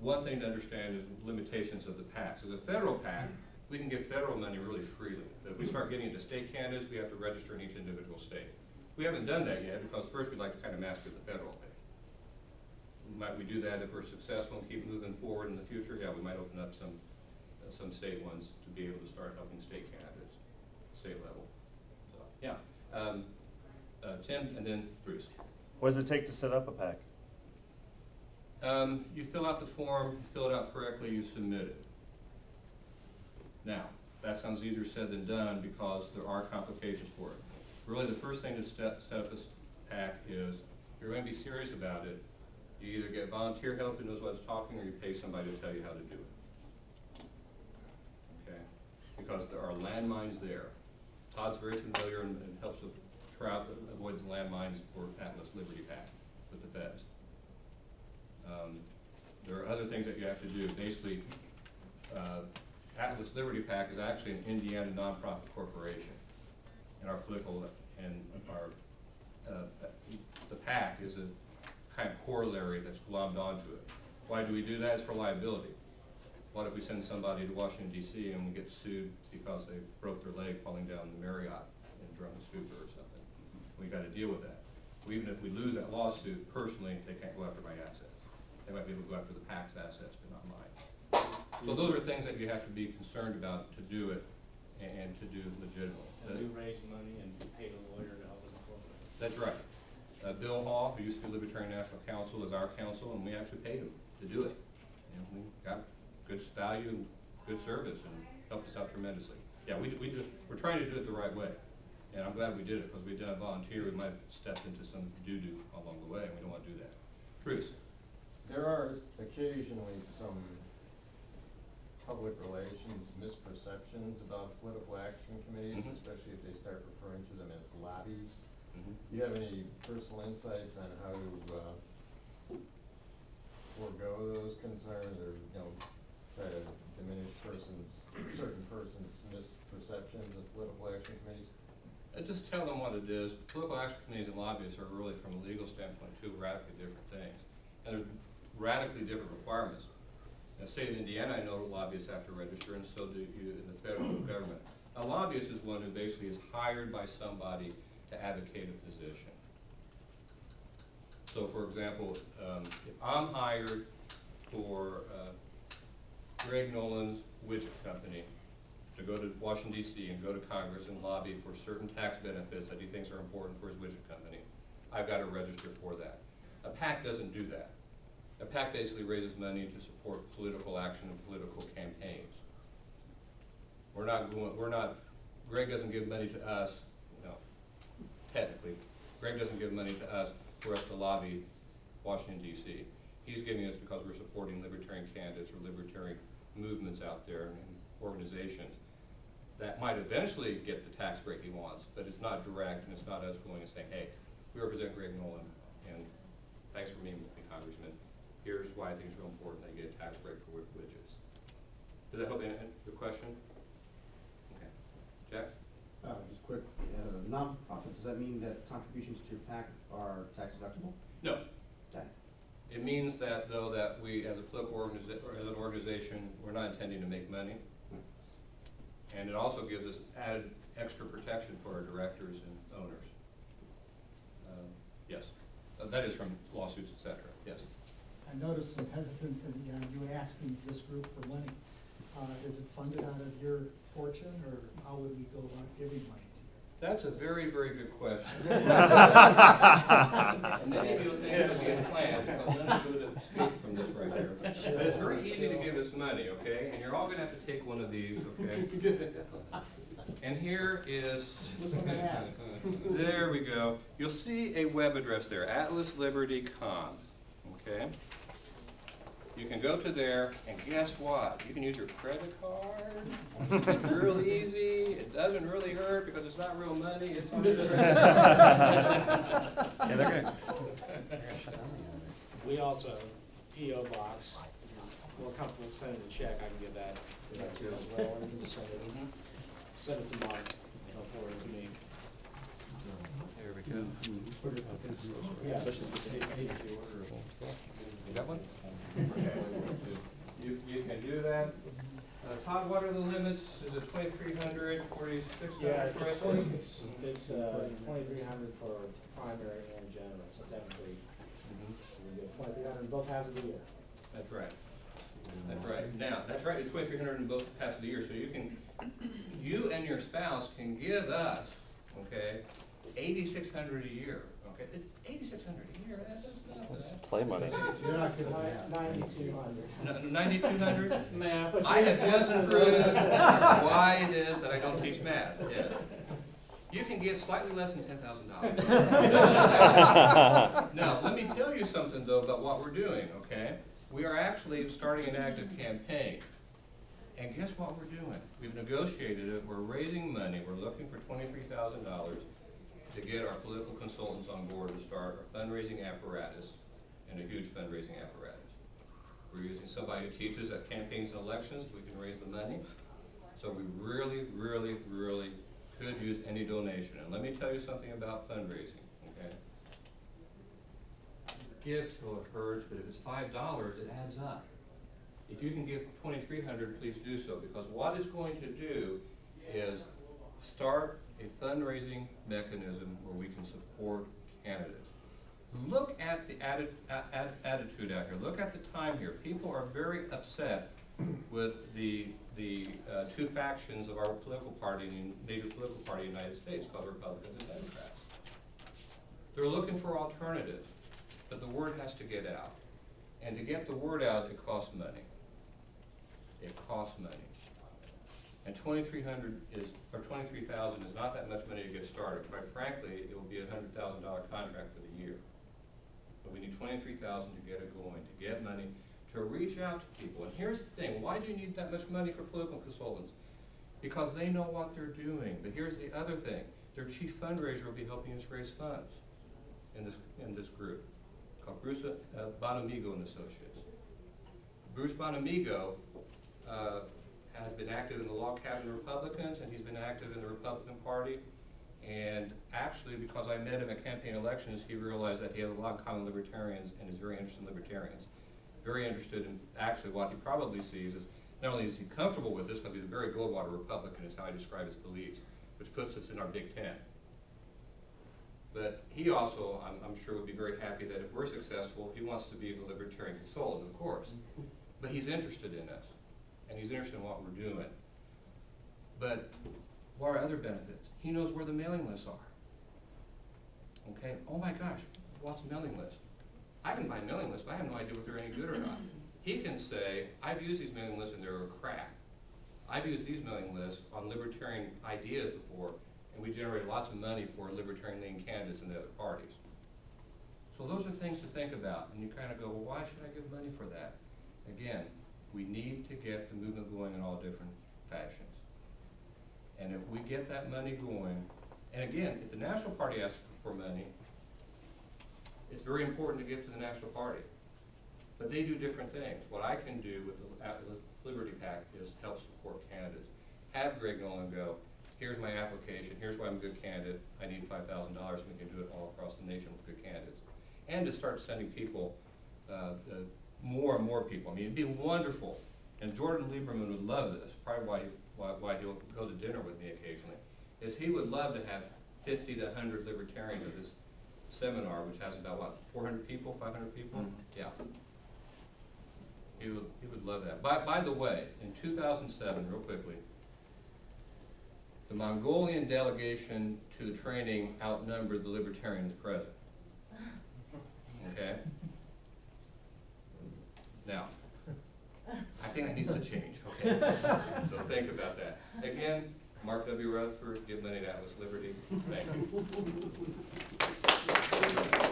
one thing to understand is limitations of the PACs. As a federal PAC, we can give federal money really freely. But if we start getting into state candidates, we have to register in each individual state. We haven't done that yet because first we'd like to kind of master the federal thing. Might we do that if we're successful and keep moving forward in the future? Yeah, we might open up some state ones to be able to start helping state candidates, state level. So, yeah. Tim, and then Bruce. What does it take to set up a PAC? You fill out the form, you fill it out correctly, you submit it. Now, that sounds easier said than done because there are complications for it. Really, the first thing to set up this PAC is, if you're going to be serious about it, you either get volunteer help who knows what it's talking, or you pay somebody to tell you how to do it. Okay? Because there are landmines there. Todd's very familiar and helps avoid the landmines for Atlas Liberty PAC with the feds. There are other things that you have to do. Basically, Atlas Liberty PAC is actually an Indiana nonprofit corporation, and our political and the PAC is a kind of corollary that's glommed onto it. Why do we do that? It's for liability. What if we send somebody to Washington, D.C. and we get sued because they broke their leg falling down the Marriott in a drunken stupor or something? We got to deal with that. Well, even if we lose that lawsuit, personally, they can't go after my assets. They might be able to go after the PAC's assets, but not mine. So those are things that you have to be concerned about to do it and to do legitimately. And we raise money and pay the lawyer to help us incorporate. That's right. Bill Hall, who used to be Libertarian National Council, is our counsel, and we actually paid him to do it. And we got good value and good service, and helped us out tremendously. Yeah, we're trying to do it the right way, and I'm glad we did it because we did volunteer. We might have stepped into some doo-doo along the way, and we don't want to do that. Bruce. There are occasionally some public relations misperceptions about political action committees, especially if they start referring to them as lobbies. Do you have any personal insights on how to forego those concerns, or try to diminish certain persons' misperceptions of political action committees? Just tell them what it is. Political action committees and lobbyists are really, from a legal standpoint, two radically different things, and there's radically different requirements. In the state of Indiana, I know lobbyists have to register, and so do you in the federal government. A lobbyist is one who basically is hired by somebody to advocate a position. So, for example, if I'm hired for Greg Nolan's widget company to go to Washington, D.C. and go to Congress and lobby for certain tax benefits that he thinks are important for his widget company, I've got to register for that. A PAC doesn't do that. A PAC basically raises money to support political action and political campaigns. Greg doesn't give money to us, technically. Greg doesn't give money to us for us to lobby Washington, D.C. He's giving us because we're supporting libertarian candidates or libertarian movements out there and organizations that might eventually get the tax break he wants, but it's not direct, and it's not us going and saying, hey, we represent Greg Nolan, and thanks for meeting with me, Congressman. Here's why I think it's real important that you get a tax break for widgets. Does that help answer your question? Okay. Jack? Just quick, non-profit, does that mean that contributions to your PAC are tax deductible? No. Okay. It means that, though, that we, as a political organization, we're not intending to make money. And it also gives us added extra protection for our directors and owners. Yes. That is from lawsuits, etc. Yes. I noticed some hesitance in you asking this group for money. Is it funded out of your fortune, or how would we go about giving money to you? That's a very, very good question. And many of you think it would be a plan, because none of you would escape from this right here. But it's very easy to give us money, okay? And you're all going to have to take one of these, okay? And here is, there we go. You'll see a web address there, Atlas Liberty Con, okay? You can go to there, and guess what? You can use your credit card. It's real easy. It doesn't really hurt because it's not real money. It's on your credit card. Yeah, they're good. We also, P.O. Box, if you're more comfortable sending a check, I can give that to you as well, or you can just send it to Mark, and he'll forward it to me. There we go. Yeah. You got one? Todd, what are the limits? Is it 2,300, 4,600? Yeah, it's 2,300 for primary and general, so technically, we get 2,300 both halves of the year. That's right. That's right. Now, that's right, it's 2,300 in both halves of the year, so you and your spouse can give us, okay, 8,600 a year, okay? It's 8,600 a year, that's nothing. That's play money. You're not gonna have. 9,200. 9,200? Math. I have just proved why it is that I don't teach math, yes. You can give slightly less than $10,000. Now, let me tell you something, though, about what we're doing, okay? We are actually starting an active campaign. And guess what we're doing? We've negotiated it, we're raising money, we're looking for $23,000 to get our political consultants on board to start our fundraising apparatus, and a huge fundraising apparatus. We're using somebody who teaches at campaigns and elections, we can raise the money. So we really, really, really could use any donation. And let me tell you something about fundraising, okay? Give till it hurts, but if it's $5, it adds up. If you can give $2,300, please do so, because what it's going to do is start a fundraising mechanism where we can support candidates. Look at the attitude out here. Look at the time here. People are very upset with the two factions of our political party, major political party in the United States, called Republicans and Democrats. They're looking for alternatives, but the word has to get out. And to get the word out, it costs money. It costs money. And $2,300 or $23,000 is not that much money to get started. Quite frankly, it will be a $100,000 contract for the year. But we need $23,000 to get it going, to get money, to reach out to people. And here's the thing, why do you need that much money for political consultants? Because they know what they're doing. But here's the other thing, their chief fundraiser will be helping us raise funds in this group, called Bruce Bonamigo and Associates. Bruce Bonamigo has been active in the Log Cabin Republicans, and he's been active in the Republican Party. And actually, because I met him at campaign elections, he realized that he has a lot in common with libertarians and is very interested in libertarians. Very interested in, actually, what he probably sees is, not only is he comfortable with this, because he's a very Goldwater Republican, is how I describe his beliefs, which puts us in our Big Ten. But he also, I'm sure, would be very happy that if we're successful, he wants to be the libertarian consultant, of course. But he's interested in us, and he's interested in what we're doing. But what are other benefits? He knows where the mailing lists are. Okay, oh my gosh, what's a mailing list? I can buy mailing lists, but I have no idea if they're any good or not. He can say, I've used these mailing lists and they're crap. I've used these mailing lists on libertarian ideas before, and we generate lots of money for libertarian-leaning candidates in the other parties. So those are things to think about, and you kind of go, well, why should I give money for that? Again, we need to get the movement going in all different fashions. And if we get that money going, and again, if the National Party asks for money, it's very important to give to the National Party. But they do different things. What I can do with the Liberty PAC is help support candidates. Have Greg Nolan go, here's my application, here's why I'm a good candidate, I need $5,000, and we can do it all across the nation with good candidates. And to start sending people, more and more people. I mean, it'd be wonderful, and Jordan Lieberman would love this, probably why he'll go to dinner with me occasionally, is he would love to have 50 to 100 libertarians at this seminar, which has about, what, 400 people, 500 people? Mm-hmm. Yeah. He would love that. By the way, in 2007, real quickly, the Mongolian delegation to the training outnumbered the libertarians present. Okay? Now, I think that needs to change, okay? So think about that. Again, Mark W. Rutherford, give money to Atlas Liberty. Thank you.